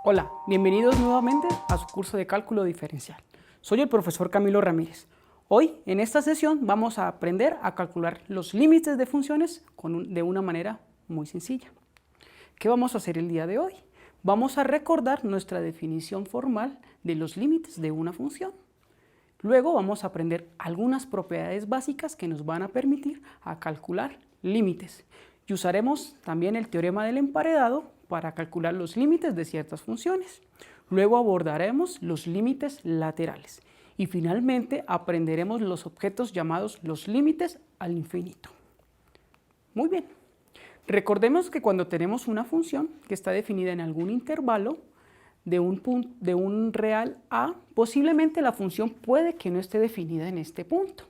Hola, bienvenidos nuevamente a su curso de cálculo diferencial. Soy el profesor Camilo Ramírez. Hoy, en esta sesión, vamos a aprender a calcular los límites de funciones de una manera muy sencilla. ¿Qué vamos a hacer el día de hoy? Vamos a recordar nuestra definición formal de los límites de una función. Luego vamos a aprender algunas propiedades básicas que nos van a permitir a calcular límites. Y usaremos también el teorema del emparedado para calcular los límites de ciertas funciones. Luego abordaremos los límites laterales. Y finalmente aprenderemos los objetos llamados los límites al infinito. Muy bien. Recordemos que cuando tenemos una función que está definida en algún intervalo de un real a, posiblemente la función puede que no esté definida en este punto.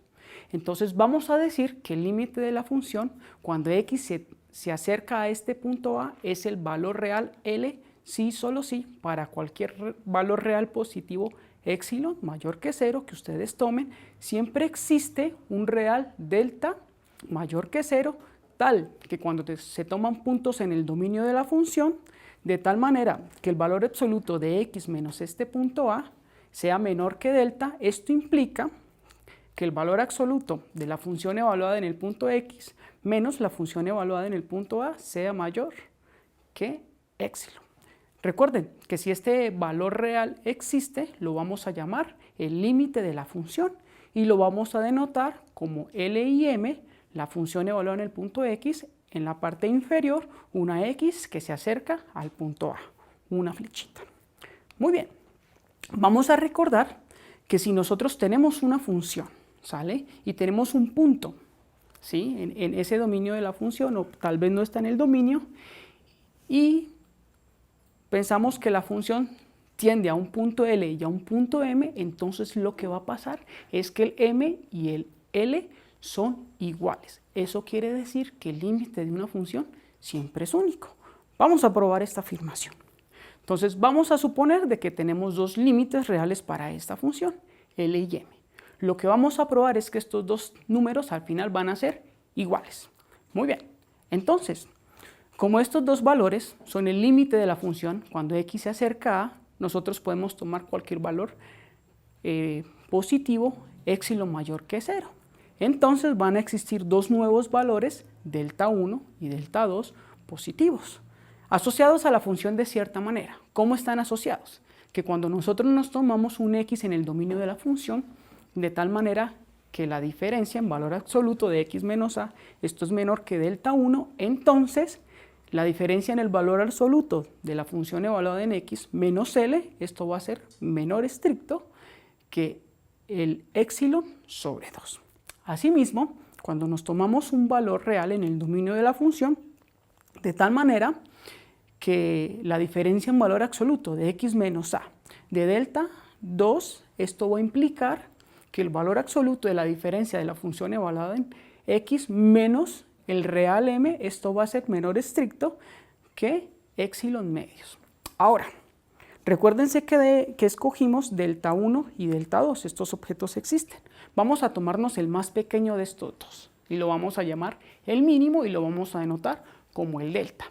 Entonces vamos a decir que el límite de la función cuando x se acerca a este punto a es el valor real L, si solo si, para cualquier valor real positivo epsilon mayor que 0 que ustedes tomen, siempre existe un real delta mayor que 0, tal que cuando se toman puntos en el dominio de la función, de tal manera que el valor absoluto de x menos este punto a sea menor que delta, esto implica que el valor absoluto de la función evaluada en el punto x menos la función evaluada en el punto a sea mayor que epsilon. Recuerden que si este valor real existe, lo vamos a llamar el límite de la función y lo vamos a denotar como L y M, la función evaluada en el punto x, en la parte inferior una x que se acerca al punto a, una flechita. Muy bien, vamos a recordar que si nosotros tenemos una función, ¿sale? Y tenemos un punto, ¿sí? En ese dominio de la función, o tal vez no está en el dominio, y pensamos que la función tiende a un punto L y a un punto M, entonces lo que va a pasar es que el M y el L son iguales. Eso quiere decir que el límite de una función siempre es único. Vamos a probar esta afirmación. Entonces vamos a suponer de que tenemos dos límites reales para esta función, L y M. Lo que vamos a probar es que estos dos números al final van a ser iguales. Muy bien, entonces, como estos dos valores son el límite de la función, cuando x se acerca a, nosotros podemos tomar cualquier valor positivo, epsilon mayor que 0. Entonces van a existir dos nuevos valores, delta 1 y delta 2, positivos, asociados a la función de cierta manera. ¿Cómo están asociados? Que cuando nosotros nos tomamos un x en el dominio de la función, de tal manera que la diferencia en valor absoluto de x menos a, esto es menor que delta 1, entonces la diferencia en el valor absoluto de la función evaluada en x menos L, esto va a ser menor estricto que el epsilon sobre 2. Asimismo, cuando nos tomamos un valor real en el dominio de la función, de tal manera que la diferencia en valor absoluto de x menos a de delta 2, esto va a implicar que el valor absoluto de la diferencia de la función evaluada en x menos el real m, esto va a ser menor estricto que epsilon medios. Ahora, recuérdense que escogimos delta 1 y delta 2, estos objetos existen. Vamos a tomarnos el más pequeño de estos dos y lo vamos a llamar el mínimo y lo vamos a denotar como el delta.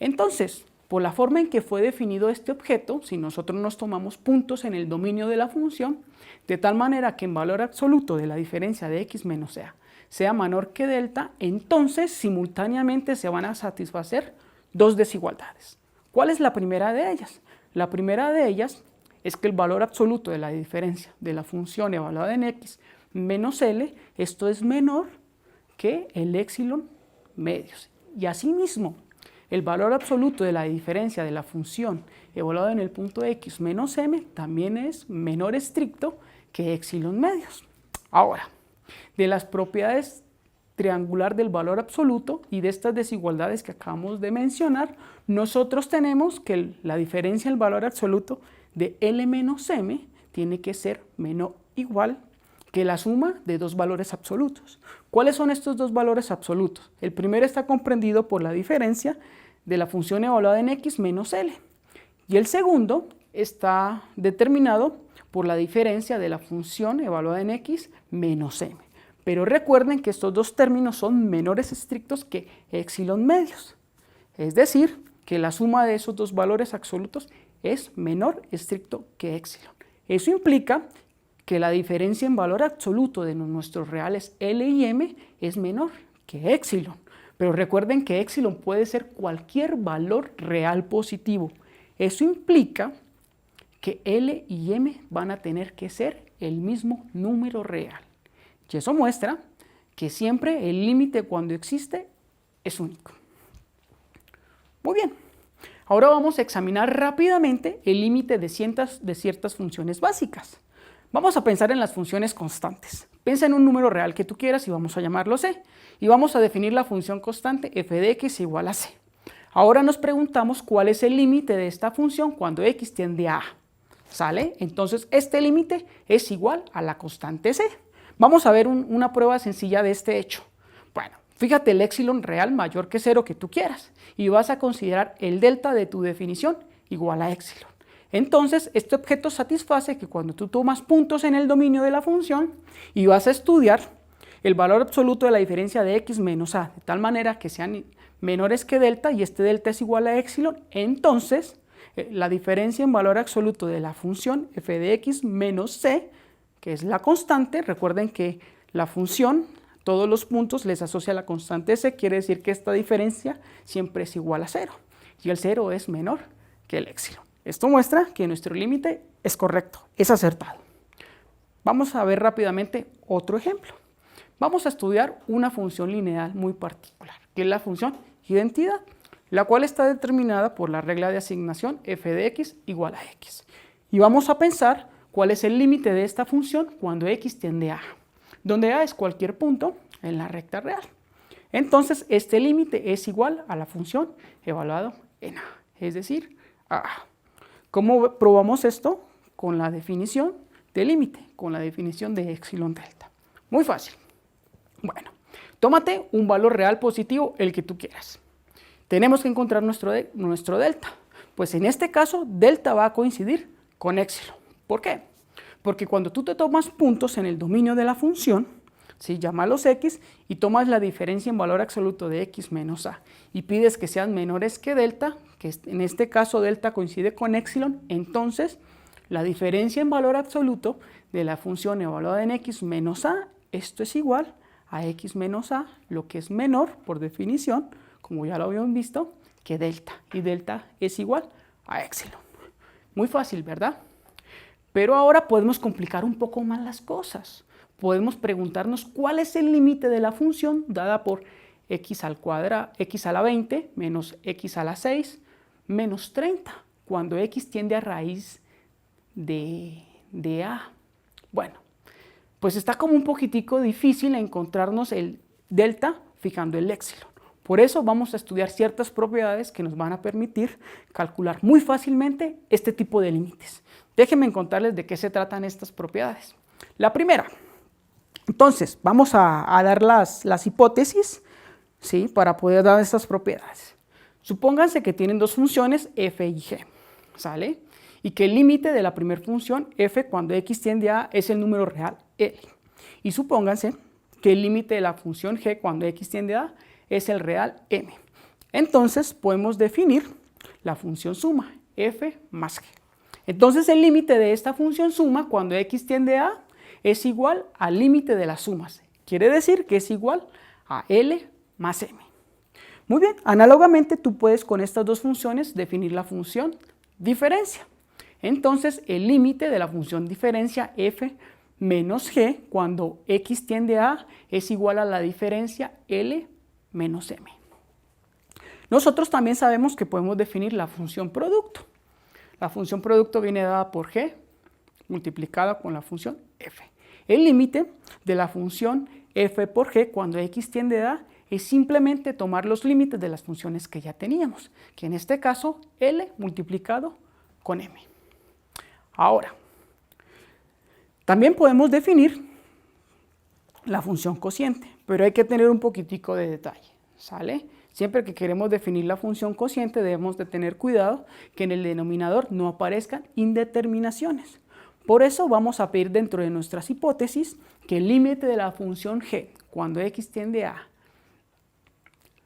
Entonces, por la forma en que fue definido este objeto, si nosotros nos tomamos puntos en el dominio de la función, de tal manera que en valor absoluto de la diferencia de x menos a sea menor que delta, entonces simultáneamente se van a satisfacer dos desigualdades. ¿Cuál es la primera de ellas? La primera de ellas es que el valor absoluto de la diferencia de la función evaluada en x menos L, esto es menor que el epsilon medios. Y asimismo, el valor absoluto de la diferencia de la función evaluada en el punto x menos m también es menor estricto que epsilon medios. Ahora, de las propiedades triangular del valor absoluto y de estas desigualdades que acabamos de mencionar, nosotros tenemos que la diferencia del valor absoluto de L menos M tiene que ser menor o igual que la suma de dos valores absolutos. ¿Cuáles son estos dos valores absolutos? El primero está comprendido por la diferencia de la función evaluada en x menos L y el segundo está determinado por la diferencia de la función evaluada en x menos m. Pero recuerden que estos dos términos son menores estrictos que epsilon medios. Es decir, que la suma de esos dos valores absolutos es menor estricto que epsilon. Eso implica que la diferencia en valor absoluto de nuestros reales L y M es menor que epsilon. Pero recuerden que epsilon puede ser cualquier valor real positivo. Eso implica que L y M van a tener que ser el mismo número real. Y eso muestra que siempre el límite cuando existe es único. Muy bien. Ahora vamos a examinar rápidamente el límite de ciertas funciones básicas. Vamos a pensar en las funciones constantes. Piensa en un número real que tú quieras y vamos a llamarlo c. Y vamos a definir la función constante f de x igual a c. Ahora nos preguntamos cuál es el límite de esta función cuando x tiende a a. ¿Sale? Entonces este límite es igual a la constante c. Vamos a ver una prueba sencilla de este hecho. Bueno, fíjate el epsilon real mayor que 0 que tú quieras y vas a considerar el delta de tu definición igual a epsilon. Entonces, este objeto satisface que cuando tú tomas puntos en el dominio de la función y vas a estudiar el valor absoluto de la diferencia de x menos a, de tal manera que sean menores que delta y este delta es igual a epsilon, entonces la diferencia en valor absoluto de la función f de x menos c, que es la constante, recuerden que la función, todos los puntos les asocia la constante c, quiere decir que esta diferencia siempre es igual a 0 y el 0 es menor que el epsilon. Esto muestra que nuestro límite es correcto, es acertado. Vamos a ver rápidamente otro ejemplo. Vamos a estudiar una función lineal muy particular, que es la función identidad, la cual está determinada por la regla de asignación f de x igual a x. Y vamos a pensar cuál es el límite de esta función cuando x tiende a, donde a es cualquier punto en la recta real. Entonces, este límite es igual a la función evaluado en a, es decir, a a. ¿Cómo probamos esto? Con la definición de límite, con la definición de epsilon delta. Muy fácil. Bueno, tómate un valor real positivo, el que tú quieras. Tenemos que encontrar nuestro delta. Pues en este caso, delta va a coincidir con epsilon. ¿Por qué? Porque cuando tú te tomas puntos en el dominio de la función, ¿sí? Llámalos x y tomas la diferencia en valor absoluto de x menos a y pides que sean menores que delta, que en este caso delta coincide con epsilon, entonces la diferencia en valor absoluto de la función evaluada en x menos a, esto es igual a x menos a, lo que es menor por definición, como ya lo habíamos visto, que delta, y delta es igual a epsilon. Muy fácil, ¿verdad? Pero ahora podemos complicar un poco más las cosas. Podemos preguntarnos cuál es el límite de la función dada por x al cuadrado, x a la 20 menos x a la 6 menos 30, cuando x tiende a raíz de a. Bueno, pues está como un poquitico difícil encontrarnos el delta fijando el epsilon. Por eso vamos a estudiar ciertas propiedades que nos van a permitir calcular muy fácilmente este tipo de límites. Déjenme contarles de qué se tratan estas propiedades. La primera, entonces, vamos a dar las hipótesis, ¿sí? Para poder dar estas propiedades. Supónganse que tienen dos funciones f y g, ¿sale? Y que el límite de la primera función f cuando x tiende a es el número real L. Y supónganse que el límite de la función g cuando x tiende a es el real m. Entonces podemos definir la función suma, f más g. Entonces el límite de esta función suma cuando x tiende a es igual al límite de las sumas. Quiere decir que es igual a L más M. Muy bien, análogamente tú puedes con estas dos funciones definir la función diferencia. Entonces el límite de la función diferencia f menos g cuando x tiende a es igual a la diferencia L menos M. Nosotros también sabemos que podemos definir la función producto. La función producto viene dada por g multiplicada con la función f. El límite de la función f por g cuando x tiende a es simplemente tomar los límites de las funciones que ya teníamos, que en este caso L multiplicado con M. Ahora, también podemos definir la función cociente, pero hay que tener un poquitico de detalle, ¿sale? Siempre que queremos definir la función cociente debemos de tener cuidado que en el denominador no aparezcan indeterminaciones. Por eso vamos a pedir dentro de nuestras hipótesis que el límite de la función g cuando x tiende a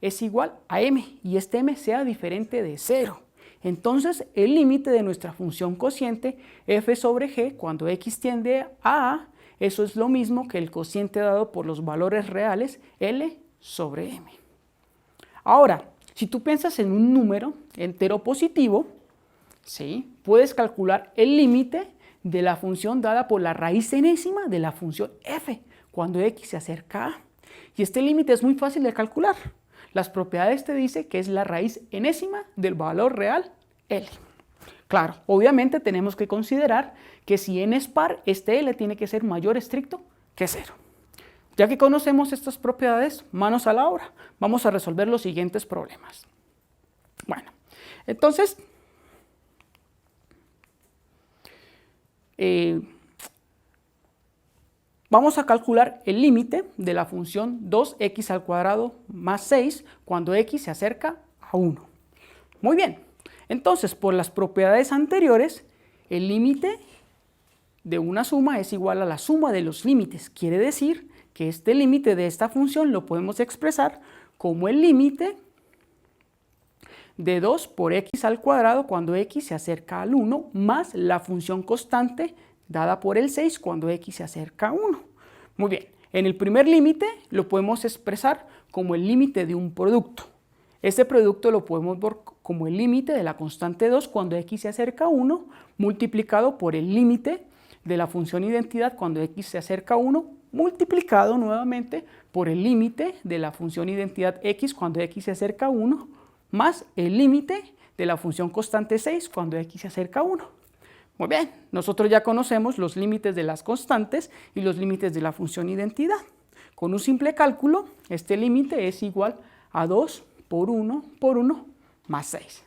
es igual a m y este m sea diferente de 0. Entonces, el límite de nuestra función cociente f sobre g cuando x tiende a, eso es lo mismo que el cociente dado por los valores reales L sobre M. Ahora, si tú piensas en un número entero positivo, ¿sí?, puedes calcular el límite de la función dada por la raíz enésima de la función f cuando x se acerca a. Y este límite es muy fácil de calcular. Las propiedades te dicen que es la raíz enésima del valor real L. Claro, obviamente tenemos que considerar que si n es par, este L tiene que ser mayor estricto que 0. Ya que conocemos estas propiedades, manos a la obra. Vamos a resolver los siguientes problemas. Bueno, entonces, vamos a calcular el límite de la función 2x al cuadrado más 6 cuando x se acerca a 1. Muy bien, entonces por las propiedades anteriores, el límite de una suma es igual a la suma de los límites. Quiere decir que este límite de esta función lo podemos expresar como el límite de 2 por x al cuadrado cuando x se acerca al 1 más la función constante dada por el 6 cuando x se acerca a 1. Muy bien, en el primer límite lo podemos expresar como el límite de un producto. Este producto lo podemos ver como el límite de la constante 2 cuando x se acerca a 1 multiplicado por el límite de la función identidad cuando x se acerca a 1 multiplicado nuevamente por el límite de la función identidad x cuando x se acerca a 1 más el límite de la función constante 6 cuando x se acerca a 1. Muy bien, nosotros ya conocemos los límites de las constantes y los límites de la función identidad. Con un simple cálculo, este límite es igual a 2 por 1 más 6.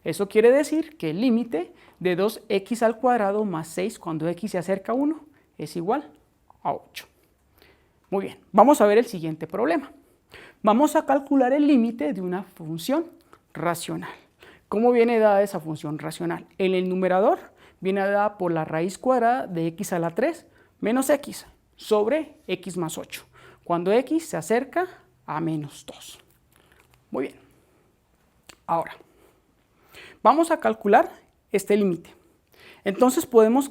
Eso quiere decir que el límite de 2x al cuadrado más 6 cuando x se acerca a 1 es igual a 8. Muy bien, vamos a ver el siguiente problema. Vamos a calcular el límite de una función racional. ¿Cómo viene dada esa función racional? En el numerador viene dada por la raíz cuadrada de x a la 3 menos x sobre x más 8, cuando x se acerca a menos 2. Muy bien. Ahora, vamos a calcular este límite. Entonces podemos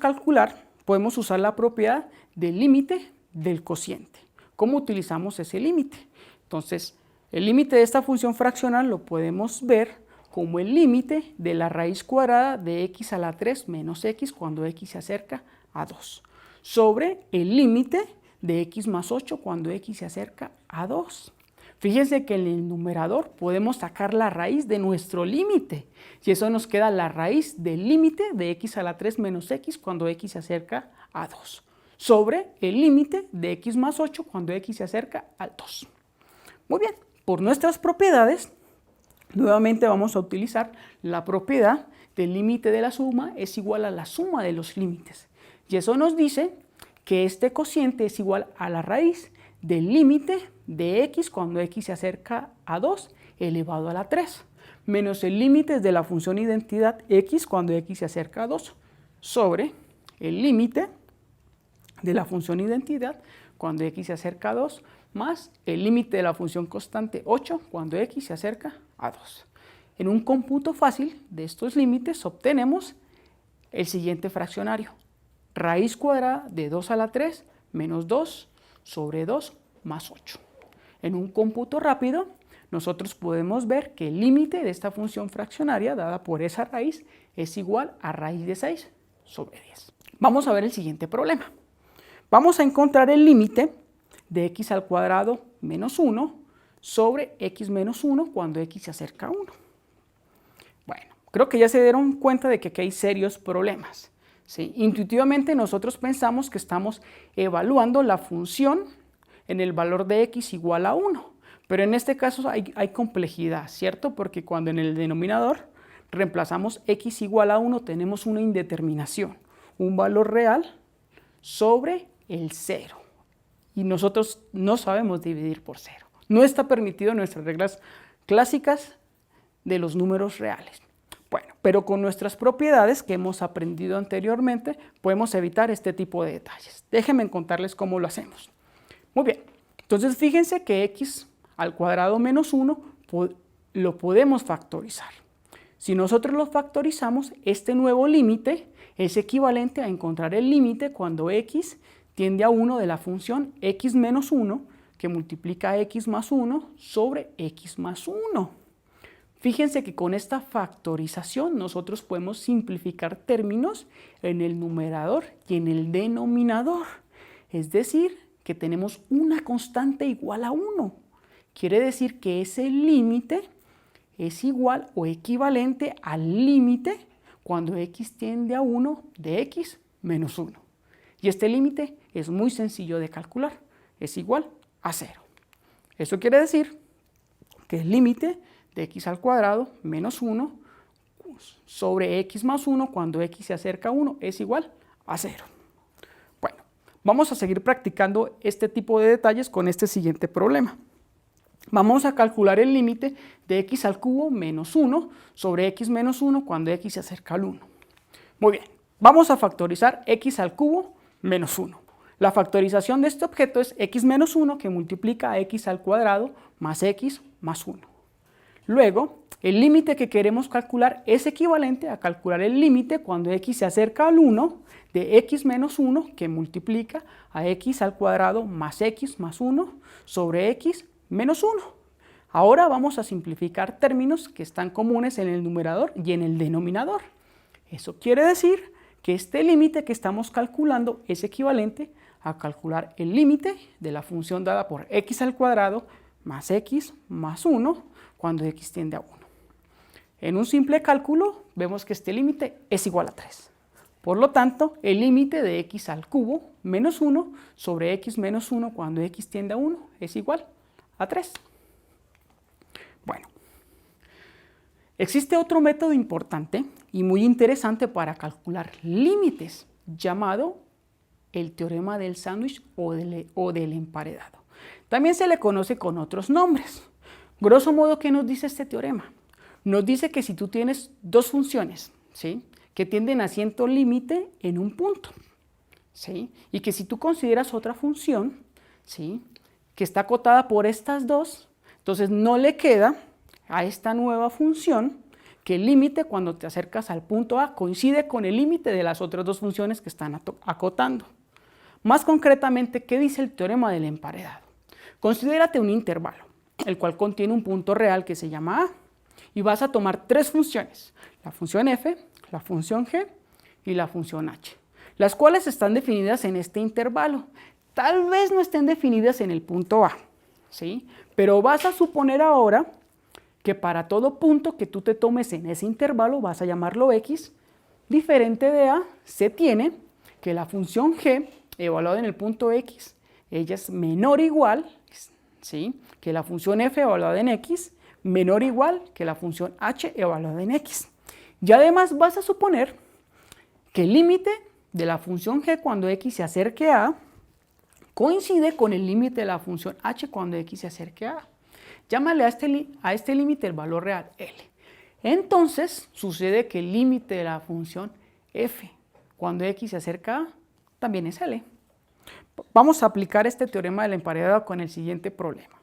usar la propiedad del límite del cociente. ¿Cómo utilizamos ese límite? Entonces, el límite de esta función fraccional lo podemos ver como el límite de la raíz cuadrada de x a la 3 menos x cuando x se acerca a 2, sobre el límite de x más 8 cuando x se acerca a 2. Fíjense que en el numerador podemos sacar la raíz de nuestro límite, y eso nos queda la raíz del límite de x a la 3 menos x cuando x se acerca a 2, sobre el límite de x más 8 cuando x se acerca al 2. Muy bien, por nuestras propiedades, nuevamente vamos a utilizar la propiedad del límite de la suma es igual a la suma de los límites. Y eso nos dice que este cociente es igual a la raíz del límite de x cuando x se acerca a 2 elevado a la 3, menos el límite de la función identidad x cuando x se acerca a 2, sobre el límite de la función identidad cuando x se acerca a 2, más el límite de la función constante 8 cuando x se acerca a 2. En un cómputo fácil de estos límites obtenemos el siguiente fraccionario. Raíz cuadrada de 2 a la 3 menos 2 sobre 2 más 8. En un cómputo rápido, nosotros podemos ver que el límite de esta función fraccionaria dada por esa raíz es igual a raíz de 6 sobre 10. Vamos a ver el siguiente problema. Vamos a encontrar el límite de x al cuadrado menos 1 sobre x menos 1 cuando x se acerca a 1. Bueno, creo que ya se dieron cuenta de que aquí hay serios problemas, ¿sí? Intuitivamente nosotros pensamos que estamos evaluando la función en el valor de x igual a 1, pero en este caso hay complejidad, ¿cierto? Porque cuando en el denominador reemplazamos x igual a 1 tenemos una indeterminación, un valor real sobre el 0. Y nosotros no sabemos dividir por 0. No está permitido en nuestras reglas clásicas de los números reales. Bueno, pero con nuestras propiedades que hemos aprendido anteriormente, podemos evitar este tipo de detalles. Déjenme contarles cómo lo hacemos. Muy bien, entonces fíjense que x al cuadrado menos 1 lo podemos factorizar. Si nosotros los factorizamos, este nuevo límite es equivalente a encontrar el límite cuando x tiende a 1 de la función x menos 1 que multiplica x más 1 sobre x más 1. Fíjense que con esta factorización nosotros podemos simplificar términos en el numerador y en el denominador. Es decir, que tenemos una constante igual a 1. Quiere decir que ese límite es igual o equivalente al límite cuando x tiende a 1 de x menos 1. Y este límite es muy sencillo de calcular, es igual a 0. Eso quiere decir que el límite de x al cuadrado menos 1 sobre x más 1 cuando x se acerca a 1 es igual a 0. Bueno, vamos a seguir practicando este tipo de detalles con este siguiente problema. Vamos a calcular el límite de x al cubo menos 1 sobre x menos 1 cuando x se acerca al 1. Muy bien, vamos a factorizar x al cubo menos 1. La factorización de este objeto es x menos 1 que multiplica a x al cuadrado más x más 1. Luego, el límite que queremos calcular es equivalente a calcular el límite cuando x se acerca al 1 de x menos 1 que multiplica a x al cuadrado más x más 1 sobre x menos 1. Ahora vamos a simplificar términos que están comunes en el numerador y en el denominador. Eso quiere decir que este límite que estamos calculando es equivalente a calcular el límite de la función dada por x al cuadrado más x más 1 cuando x tiende a 1. En un simple cálculo vemos que este límite es igual a 3. Por lo tanto, el límite de x al cubo menos 1 sobre x menos 1 cuando x tiende a 1 es igual a 3. Bueno, existe otro método importante y muy interesante para calcular límites, llamado el teorema del sándwich o del emparedado. También se le conoce con otros nombres. Grosso modo, ¿qué nos dice este teorema? Nos dice que si tú tienes dos funciones, ¿sí?, que tienden a cierto límite en un punto, ¿sí?, y que si tú consideras otra función, ¿sí?, que está acotada por estas dos, entonces no le queda a esta nueva función que el límite cuando te acercas al punto A coincide con el límite de las otras dos funciones que están acotando. Más concretamente, ¿qué dice el teorema del emparedado? Considérate un intervalo, el cual contiene un punto real que se llama A, y vas a tomar tres funciones, la función f, la función g y la función h, las cuales están definidas en este intervalo. Tal vez no estén definidas en el punto A, ¿sí?, pero vas a suponer ahora que para todo punto que tú te tomes en ese intervalo, vas a llamarlo x, diferente de A, se tiene que la función g, evaluada en el punto x, ella es menor o igual, ¿sí?, que la función f evaluada en x, menor o igual que la función h evaluada en x. Y además vas a suponer que el límite de la función g cuando x se acerque a coincide con el límite de la función h cuando x se acerque a. Llámale a este límite el valor real L. Entonces sucede que el límite de la función f cuando x se acerca a también es L. Vamos a aplicar este teorema del emparedado con el siguiente problema.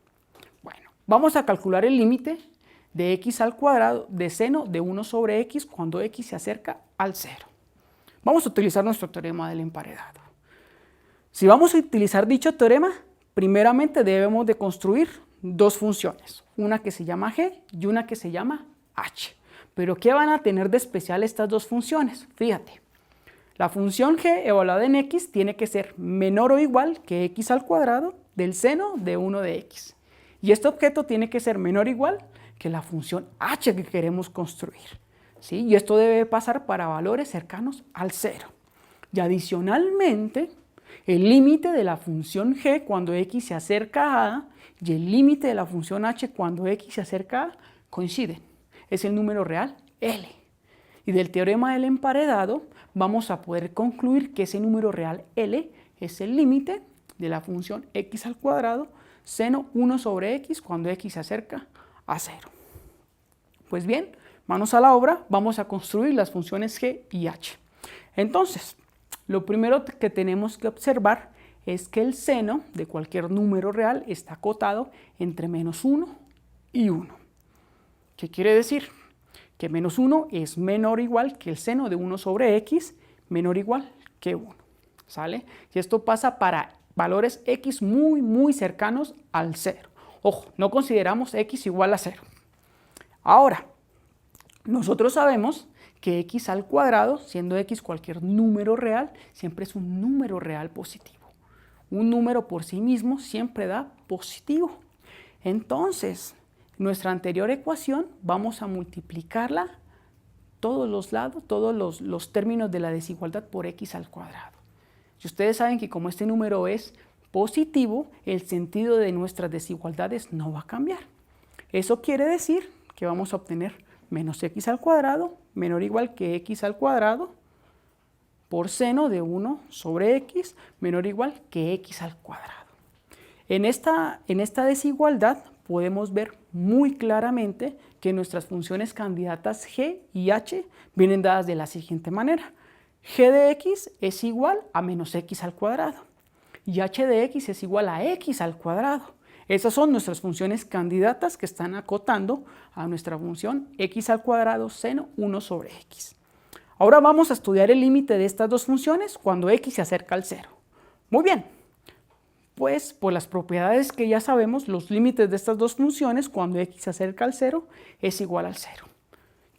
Bueno, vamos a calcular el límite de x al cuadrado de seno de 1 sobre x cuando x se acerca al 0. Vamos a utilizar nuestro teorema del emparedado. Si vamos a utilizar dicho teorema, primeramente debemos de construir dos funciones, una que se llama g y una que se llama h. Pero ¿qué van a tener de especial estas dos funciones? Fíjate, la función g evaluada en x tiene que ser menor o igual que x al cuadrado del seno de 1 de x. Y este objeto tiene que ser menor o igual que la función h que queremos construir, ¿sí? Y esto debe pasar para valores cercanos al 0. Y adicionalmente, el límite de la función g cuando x se acerca a A y el límite de la función h cuando x se acerca a A coinciden. Es el número real L. Y del teorema del emparedado vamos a poder concluir que ese número real L es el límite de la función x al cuadrado seno 1 sobre x cuando x se acerca a 0. Pues bien, manos a la obra, vamos a construir las funciones g y h. Entonces, lo primero que tenemos que observar es que el seno de cualquier número real está acotado entre menos 1 y 1. ¿Qué quiere decir? que menos 1 es menor o igual que el seno de 1 sobre x menor o igual que 1. ¿Sale? Y esto pasa para valores x muy cercanos al 0. Ojo, no consideramos x igual a 0. Ahora, nosotros sabemos que x al cuadrado, siendo x cualquier número real, siempre es un número real positivo. Un número por sí mismo siempre da positivo. Entonces, nuestra anterior ecuación vamos a multiplicarla todos los lados, todos los términos de la desigualdad por x al cuadrado. Y ustedes saben que como este número es positivo, el sentido de nuestras desigualdades no va a cambiar. Eso quiere decir que vamos a obtener menos x al cuadrado menor o igual que x al cuadrado por seno de 1 sobre x menor o igual que x al cuadrado. En esta desigualdad podemos ver muy claramente que nuestras funciones candidatas g y h vienen dadas de la siguiente manera. G de x es igual a menos x al cuadrado y h de x es igual a x al cuadrado. Esas son nuestras funciones candidatas que están acotando a nuestra función x al cuadrado seno 1 sobre x. Ahora vamos a estudiar el límite de estas dos funciones cuando x se acerca al 0. Muy bien, pues por las propiedades que ya sabemos, los límites de estas dos funciones cuando x se acerca al 0 es igual al 0.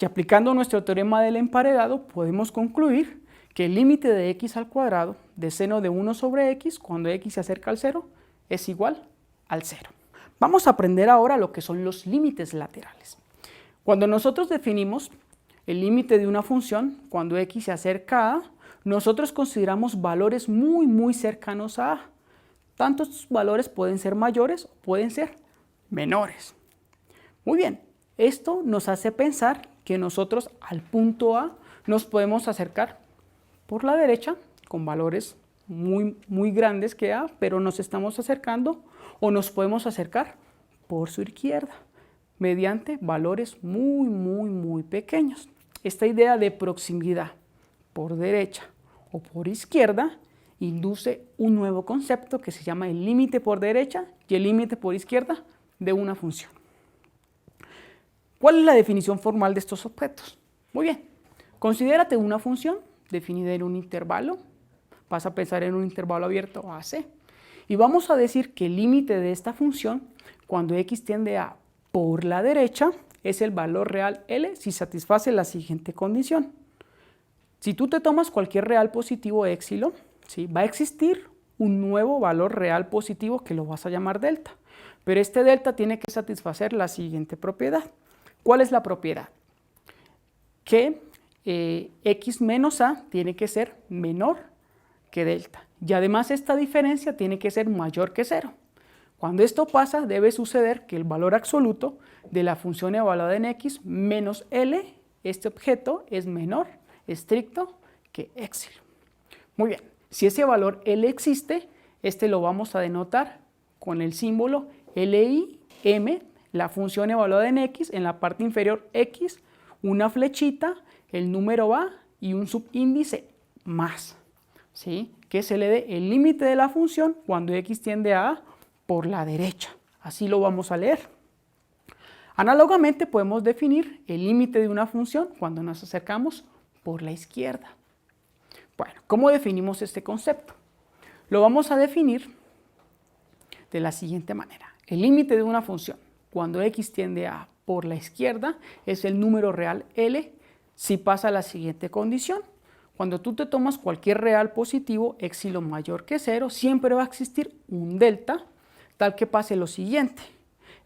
Y aplicando nuestro teorema del emparedado podemos concluir que el límite de x al cuadrado de seno de 1 sobre x cuando x se acerca al 0 es igual al 0. Vamos a aprender ahora lo que son los límites laterales. Cuando nosotros definimos el límite de una función, cuando x se acerca a a, nosotros consideramos valores muy cercanos a a. Tanto estos valores pueden ser mayores o pueden ser menores. Muy bien, esto nos hace pensar que nosotros al punto A nos podemos acercar por la derecha con valores muy grandes que a, pero nos estamos acercando o nos podemos acercar por su izquierda mediante valores muy pequeños. Esta idea de proximidad por derecha o por izquierda induce un nuevo concepto que se llama el límite por derecha y el límite por izquierda de una función. ¿Cuál es la definición formal de estos objetos? Muy bien, considérate una función definida en un intervalo, vas a pensar en un intervalo abierto a c, y vamos a decir que el límite de esta función, cuando x tiende a por la derecha, es el valor real L si satisface la siguiente condición. Si tú te tomas cualquier real positivo épsilon, ¿sí?, va a existir un nuevo valor real positivo que lo vas a llamar delta, pero este delta tiene que satisfacer la siguiente propiedad. ¿Cuál es la propiedad? Que x menos a tiene que ser menor que delta y además esta diferencia tiene que ser mayor que 0. Cuando esto pasa debe suceder que el valor absoluto de la función evaluada en x menos L, este objeto, es menor estricto que épsilon. Muy bien, si ese valor L existe, este lo vamos a denotar con el símbolo LIM, la función evaluada en x, en la parte inferior x, una flechita, el número a y un subíndice más, ¿sí?, que se le dé el límite de la función cuando x tiende a por la derecha. Así lo vamos a leer. Análogamente podemos definir el límite de una función cuando nos acercamos por la izquierda. Bueno, ¿cómo definimos este concepto? Lo vamos a definir de la siguiente manera. El límite de una función cuando x tiende a por la izquierda es el número real L si pasa la siguiente condición. Cuando tú te tomas cualquier real positivo épsilon mayor que 0, siempre va a existir un delta tal que pase lo siguiente.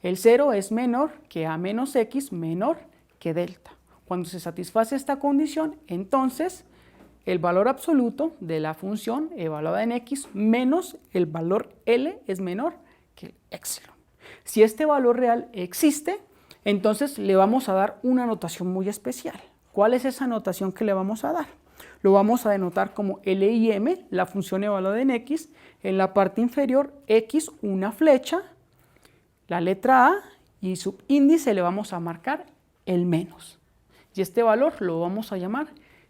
El 0 es menor que a menos x menor que delta. Cuando se satisface esta condición, entonces el valor absoluto de la función evaluada en x menos el valor L es menor que el épsilon. Si este valor real existe, entonces le vamos a dar una notación muy especial. ¿Cuál es esa notación que le vamos a dar? Lo vamos a denotar como LIM, la función evaluada en x, en la parte inferior x una flecha, la letra A y subíndice le vamos a marcar el menos. Y este valor lo vamos a llamar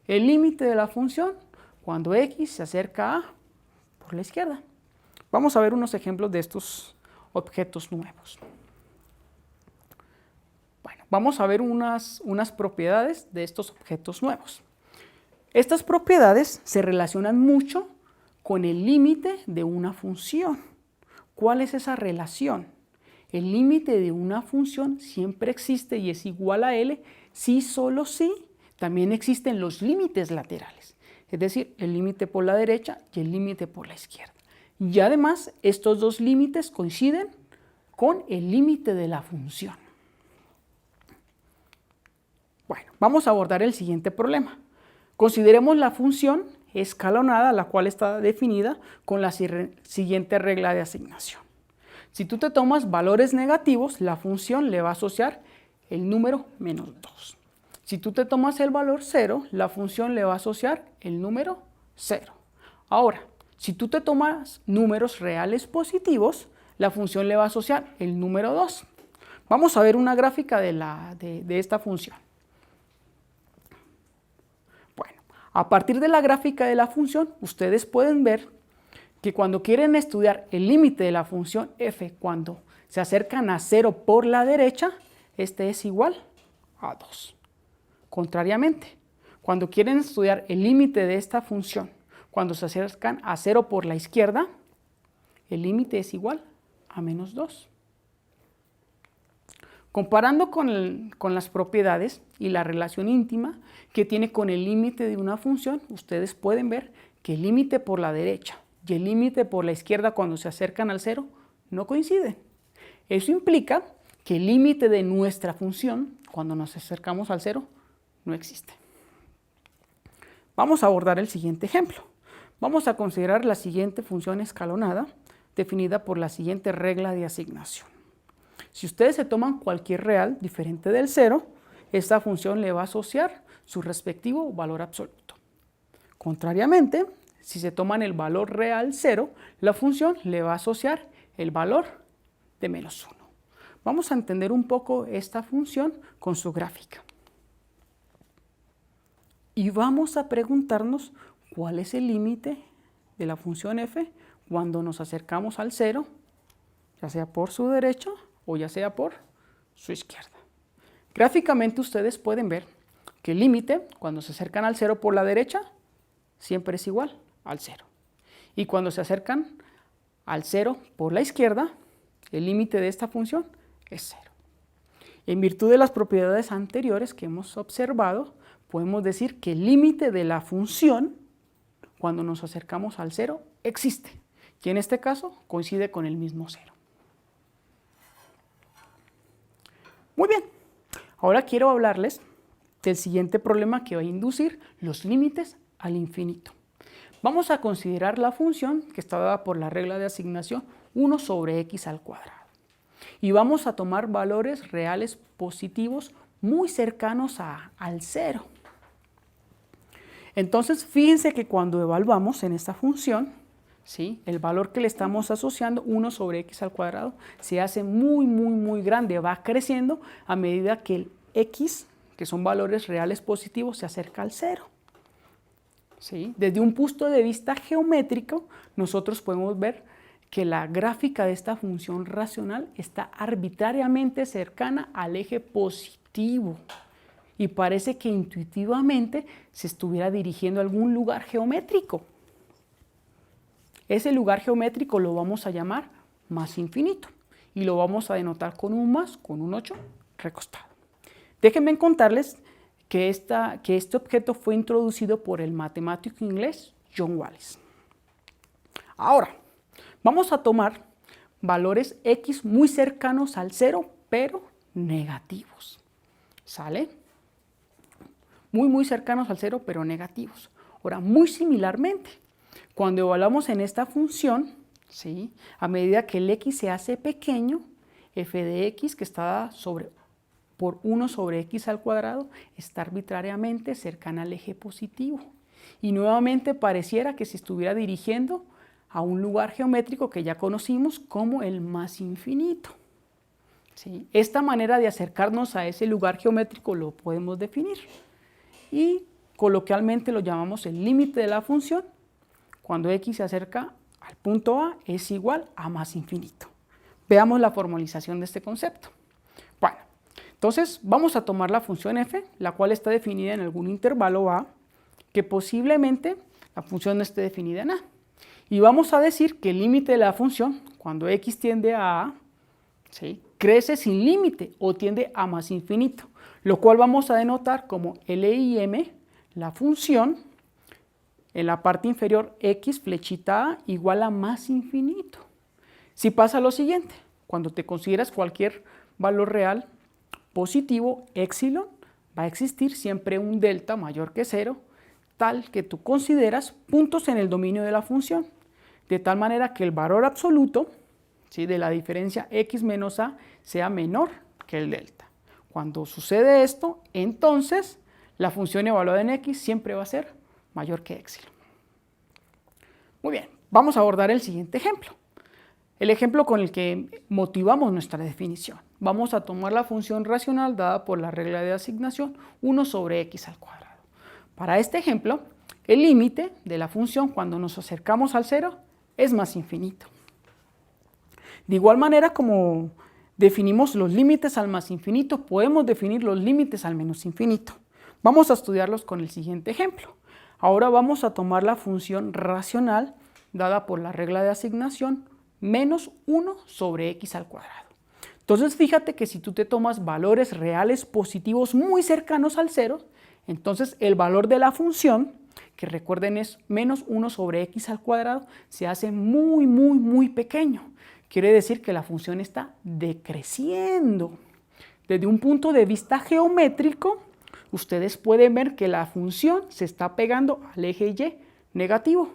el límite de la función cuando x se acerca a por la izquierda. Vamos a ver unos ejemplos de estos objetos nuevos. Bueno, vamos a ver unas propiedades de estos objetos nuevos. Estas propiedades se relacionan mucho con el límite de una función. ¿Cuál es esa relación? El límite de una función siempre existe y es igual a L si solo si también existen los límites laterales, es decir, el límite por la derecha y el límite por la izquierda. Y además, estos dos límites coinciden con el límite de la función. Bueno, vamos a abordar el siguiente problema. Consideremos la función escalonada, la cual está definida con la siguiente regla de asignación. Si tú te tomas valores negativos, la función le va a asociar el número menos 2. Si tú te tomas el valor 0, la función le va a asociar el número 0. Ahora, si tú te tomas números reales positivos, la función le va a asociar el número 2. Vamos a ver una gráfica de esta función. Bueno, a partir de la gráfica de la función, ustedes pueden ver que cuando quieren estudiar el límite de la función f cuando se acercan a 0 por la derecha, este es igual a 2. Contrariamente, cuando quieren estudiar el límite de esta función cuando se acercan a 0 por la izquierda, el límite es igual a menos 2. Comparando con las propiedades y la relación íntima que tiene con el límite de una función, ustedes pueden ver que el límite por la derecha y el límite por la izquierda cuando se acercan al 0 no coinciden. Eso implica que el límite de nuestra función cuando nos acercamos al 0 no existe. Vamos a abordar el siguiente ejemplo. Vamos a considerar la siguiente función escalonada definida por la siguiente regla de asignación. Si ustedes se toman cualquier real diferente del 0, esta función le va a asociar su respectivo valor absoluto. Contrariamente, si se toman el valor real 0, la función le va a asociar el valor de menos 1. Vamos a entender un poco esta función con su gráfica. Y vamos a preguntarnos cuál es el límite de la función f cuando nos acercamos al 0, ya sea por su derecha o ya sea por su izquierda. Gráficamente ustedes pueden ver que el límite cuando se acercan al 0 por la derecha siempre es igual al 0. Y cuando se acercan al 0 por la izquierda, el límite de esta función es 0. En virtud de las propiedades anteriores que hemos observado, podemos decir que el límite de la función, cuando nos acercamos al 0, existe, y en este caso coincide con el mismo 0. Muy bien, ahora quiero hablarles del siguiente problema que va a inducir los límites al infinito. Vamos a considerar la función que está dada por la regla de asignación 1 sobre x al cuadrado. Y vamos a tomar valores reales positivos muy cercanos al 0. Entonces, fíjense que cuando evaluamos en esta función, ¿sí?, el valor que le estamos asociando, 1 sobre x al cuadrado, se hace muy grande, va creciendo a medida que el x, que son valores reales positivos, se acerca al 0. ¿Sí? Desde un punto de vista geométrico, nosotros podemos ver que la gráfica de esta función racional está arbitrariamente cercana al eje positivo. Y parece que intuitivamente se estuviera dirigiendo a algún lugar geométrico. Ese lugar geométrico lo vamos a llamar más infinito y lo vamos a denotar con un más, con un 8 recostado. Déjenme contarles que este objeto fue introducido por el matemático inglés John Wallis. Ahora, vamos a tomar valores x muy cercanos al 0, pero negativos. ¿Sale? Muy cercanos al 0, pero negativos. Ahora, muy similarmente, cuando evaluamos en esta función, ¿sí?, a medida que el x se hace pequeño, f de x, que está dada por 1 sobre x al cuadrado, está arbitrariamente cercana al eje positivo. Y nuevamente pareciera que se estuviera dirigiendo a un lugar geométrico que ya conocimos como el más infinito. ¿Sí? Esta manera de acercarnos a ese lugar geométrico lo podemos definir. Y coloquialmente lo llamamos el límite de la función. Cuando x se acerca al punto A es igual a más infinito. Veamos la formalización de este concepto. Bueno, Entonces, vamos a tomar la función f, la cual está definida en algún intervalo a, que posiblemente la función no esté definida en a. Y vamos a decir que el límite de la función, cuando x tiende a a, ¿sí?, crece sin límite o tiende a más infinito, lo cual vamos a denotar como LIM, la función, en la parte inferior x flechita a igual a más infinito. Si pasa lo siguiente, cuando te consideras cualquier valor real positivo, epsilon, va a existir siempre un delta mayor que 0, tal que tú consideras puntos en el dominio de la función, de tal manera que el valor absoluto, ¿sí?, de la diferencia x menos a sea menor que el delta. Cuando sucede esto, entonces la función evaluada en x siempre va a ser mayor que epsilon. Muy bien, vamos a abordar el siguiente ejemplo. El ejemplo con el que motivamos nuestra definición. Vamos a tomar la función racional dada por la regla de asignación 1 sobre x al cuadrado. Para este ejemplo, el límite de la función cuando nos acercamos al 0 es más infinito. De igual manera como definimos los límites al más infinito, podemos definir los límites al menos infinito. Vamos a estudiarlos con el siguiente ejemplo. Ahora vamos a tomar la función racional dada por la regla de asignación menos 1 sobre x al cuadrado. Entonces fíjate que si tú te tomas valores reales positivos muy cercanos al 0, entonces el valor de la función, que recuerden es menos 1 sobre x al cuadrado, se hace muy pequeño. Quiere decir que la función está decreciendo. Desde un punto de vista geométrico, ustedes pueden ver que la función se está pegando al eje y negativo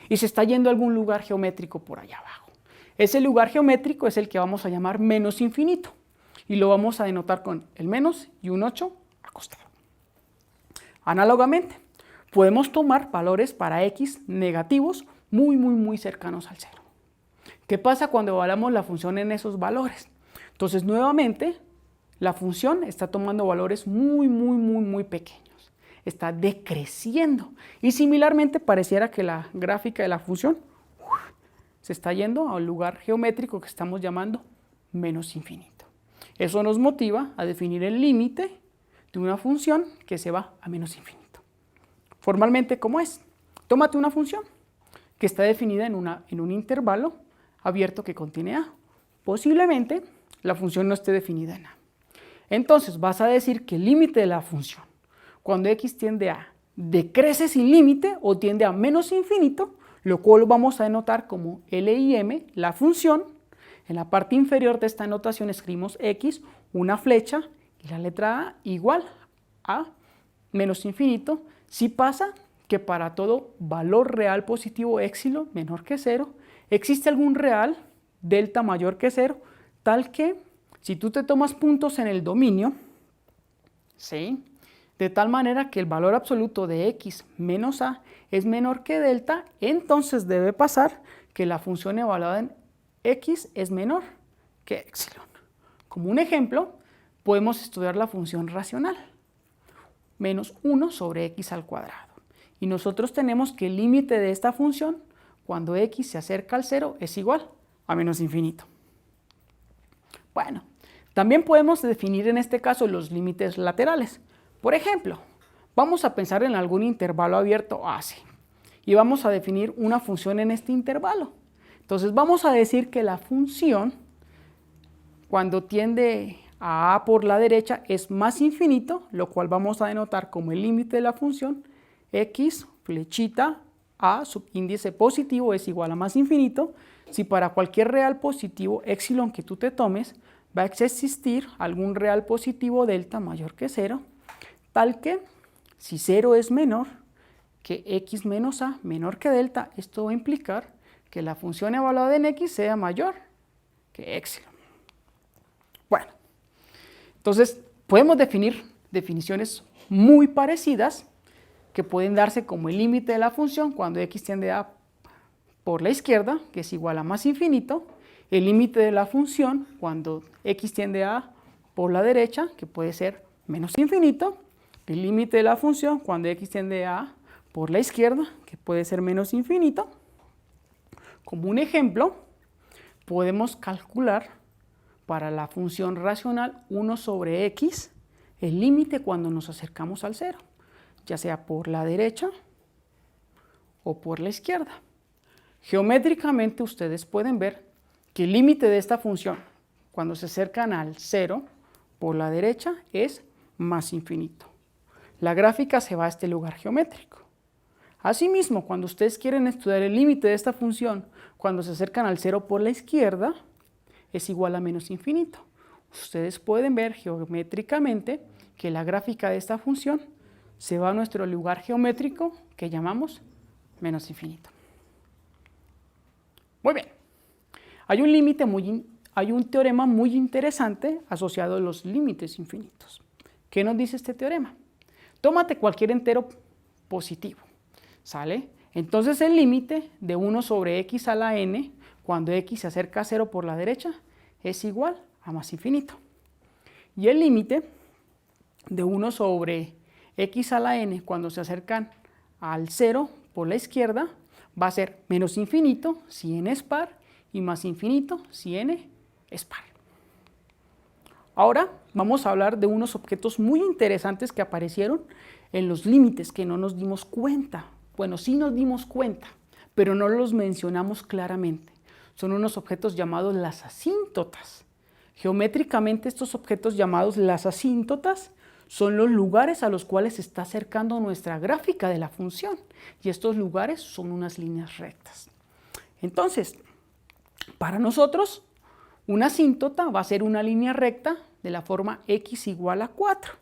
y se está yendo a algún lugar geométrico por allá abajo. Ese lugar geométrico es el que vamos a llamar menos infinito y lo vamos a denotar con el menos y un 8 acostado. Análogamente, podemos tomar valores para x negativos muy cercanos al 0. ¿Qué pasa cuando evaluamos la función en esos valores? Entonces, nuevamente, la función está tomando valores muy pequeños. Está decreciendo. Y similarmente, pareciera que la gráfica de la función se está yendo a un lugar geométrico que estamos llamando menos infinito. Eso nos motiva a definir el límite de una función que se va a menos infinito. Formalmente, ¿cómo es? Tómate una función que está definida en un intervalo abierto que contiene a. Posiblemente la función no esté definida en a. Entonces vas a decir que el límite de la función, cuando x tiende a decrece sin límite o tiende a menos infinito, lo cual vamos a denotar como LIM, la función. En la parte inferior de esta notación escribimos x, una flecha y la letra a igual a menos infinito. Si pasa que para todo valor real positivo epsilon menor que 0, existe algún real delta mayor que 0, tal que si tú te tomas puntos en el dominio, ¿sí?, de tal manera que el valor absoluto de x menos a es menor que delta, entonces debe pasar que la función evaluada en x es menor que epsilon. Como un ejemplo, podemos estudiar la función racional, menos 1 sobre x al cuadrado. Y nosotros tenemos que el límite de esta función, cuando x se acerca al 0, es igual a menos infinito. Bueno, también podemos definir en este caso los límites laterales. Por ejemplo, vamos a pensar en algún intervalo abierto AC y vamos a definir una función en este intervalo. Entonces vamos a decir que la función, cuando tiende a por la derecha, es más infinito, lo cual vamos a denotar como el límite de la función x flechita a subíndice positivo es igual a más infinito. Si para cualquier real positivo epsilon que tú te tomes va a existir algún real positivo delta mayor que 0, tal que si 0 es menor que x menos a menor que delta, esto va a implicar que la función evaluada en x sea mayor que epsilon. Bueno, entonces podemos definir definiciones muy parecidas que pueden darse como el límite de la función cuando x tiende a por la izquierda, que es igual a más infinito, el límite de la función cuando x tiende a por la derecha, que puede ser menos infinito, el límite de la función cuando x tiende a por la izquierda, que puede ser menos infinito. Como un ejemplo, podemos calcular para la función racional 1 sobre x, el límite cuando nos acercamos al 0, ya sea por la derecha o por la izquierda. Geométricamente ustedes pueden ver que el límite de esta función cuando se acercan al 0 por la derecha es más infinito. La gráfica se va a este lugar geométrico. Asimismo, cuando ustedes quieren estudiar el límite de esta función cuando se acercan al 0 por la izquierda, es igual a menos infinito. Ustedes pueden ver geométricamente que la gráfica de esta función se va a nuestro lugar geométrico que llamamos menos infinito. Muy bien. Hay un teorema muy interesante asociado a los límites infinitos. ¿Qué nos dice este teorema? Tómate cualquier entero positivo, ¿sale? Entonces el límite de 1 sobre x a la n, cuando x se acerca a 0 por la derecha, es igual a más infinito. Y el límite de 1 sobre x a la n, cuando se acercan al 0 por la izquierda, va a ser menos infinito si n es par y más infinito si n es par. Ahora vamos a hablar de unos objetos muy interesantes que aparecieron en los límites que no nos dimos cuenta. Bueno, sí nos dimos cuenta, pero no los mencionamos claramente. Son unos objetos llamados las asíntotas. Geométricamente estos objetos llamados las asíntotas son los lugares a los cuales se está acercando nuestra gráfica de la función. Y estos lugares son unas líneas rectas. Entonces, para nosotros, una asíntota va a ser una línea recta de la forma x igual a 4.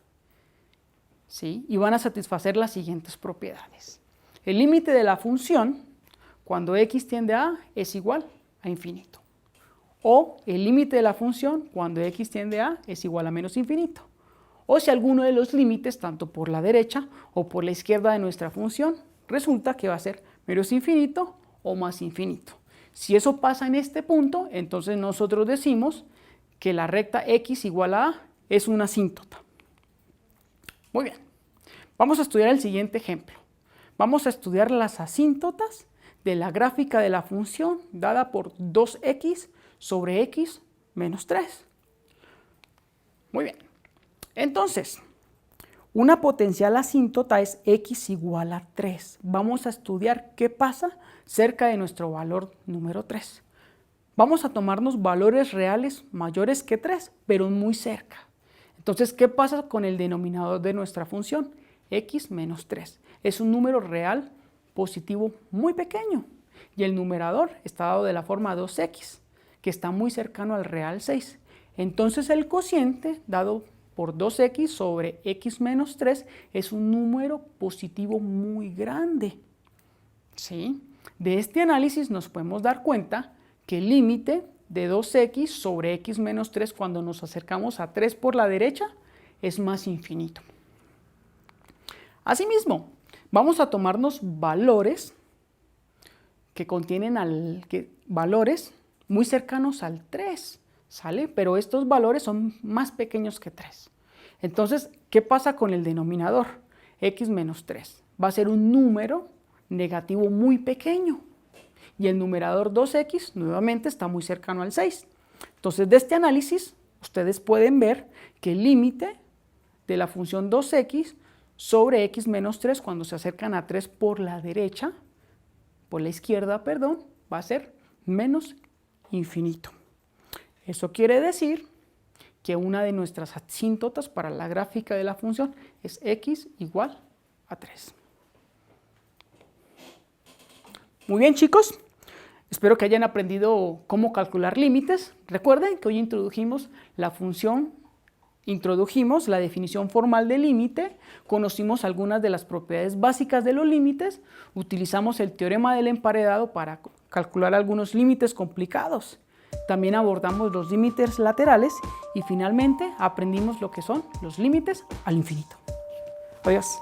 ¿Sí? Y van a satisfacer las siguientes propiedades. El límite de la función, cuando x tiende a a, es igual a infinito. O el límite de la función, cuando x tiende a, es igual a menos infinito. O si alguno de los límites, tanto por la derecha o por la izquierda de nuestra función, resulta que va a ser menos infinito o más infinito. Si eso pasa en este punto, entonces nosotros decimos que la recta x igual a a es una asíntota. Muy bien, vamos a estudiar el siguiente ejemplo. Vamos a estudiar las asíntotas de la gráfica de la función dada por 2x sobre x menos 3. Muy bien, entonces, una potencial asíntota es x igual a 3. Vamos a estudiar qué pasa cerca de nuestro valor número 3. Vamos a tomarnos valores reales mayores que 3, pero muy cerca. Entonces, ¿qué pasa con el denominador de nuestra función? X menos 3. Es un número real positivo muy pequeño. Y el numerador está dado de la forma 2x, que está muy cercano al real 6. Entonces, el cociente dado por 2x sobre x menos 3 es un número positivo muy grande. ¿Sí? De este análisis nos podemos dar cuenta que el límite de 2x sobre x menos 3 cuando nos acercamos a 3 por la derecha es más infinito. Asimismo, vamos a tomarnos valores que contienen valores muy cercanos al 3, ¿sale? Pero estos valores son más pequeños que 3. Entonces, ¿qué pasa con el denominador? X menos 3. Va a ser un número negativo muy pequeño. Y el numerador 2x nuevamente está muy cercano al 6. Entonces, de este análisis, ustedes pueden ver que el límite de la función 2x sobre x menos 3 cuando se acercan a 3 por la derecha, por la izquierda, perdón, va a ser menos infinito. Eso quiere decir que una de nuestras asíntotas para la gráfica de la función es x igual a 3. Muy bien, chicos. Espero que hayan aprendido cómo calcular límites. Recuerden que hoy introdujimos la función, introdujimos la definición formal de límite, conocimos algunas de las propiedades básicas de los límites, utilizamos el teorema del emparedado para calcular algunos límites complicados. También abordamos los límites laterales y finalmente aprendimos lo que son los límites al infinito. Adiós.